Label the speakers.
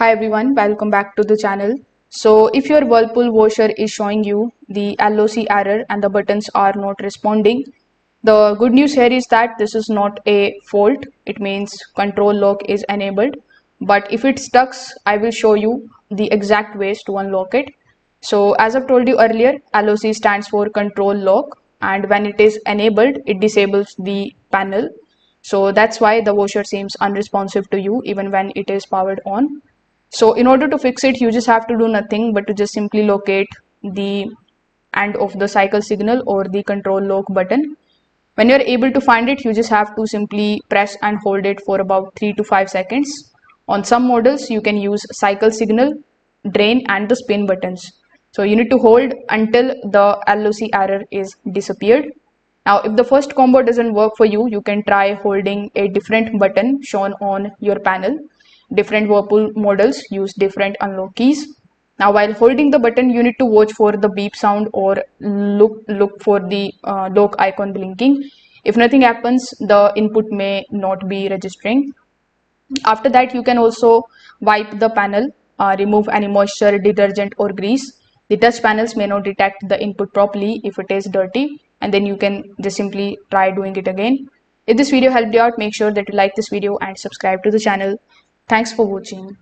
Speaker 1: Hi everyone, welcome back to the channel. So if your Whirlpool washer is showing you the LOC error and the buttons are not responding, the good news here is that this is not a fault. It means control lock is enabled. But if it stucks, I will show you the exact ways to unlock it. So as I've told you earlier, LOC stands for control lock, and when it is enabled, it disables the panel. So that's why the washer seems unresponsive to you even when it is powered on. So in order to fix it, you just have to do nothing but to just simply locate the end of the cycle signal or the control lock button. When you're able to find it, you just have to simply press and hold it for about 3 to 5 seconds. On some models, you can use cycle signal, drain and the spin buttons. So you need to hold until the LOC error is disappeared. Now, if the first combo doesn't work for you, you can try holding a different button shown on your panel. Different Whirlpool models use different unlock keys. Now, while holding the button, you need to watch for the beep sound or look for the lock icon blinking. If nothing happens, the input may not be registering. After that, you can also wipe the panel, remove any moisture, detergent or grease. The touch panels may not detect the input properly if it is dirty, and then you can just simply try doing it again. If this video helped you out, make sure that you like this video and subscribe to the channel. Thanks for watching.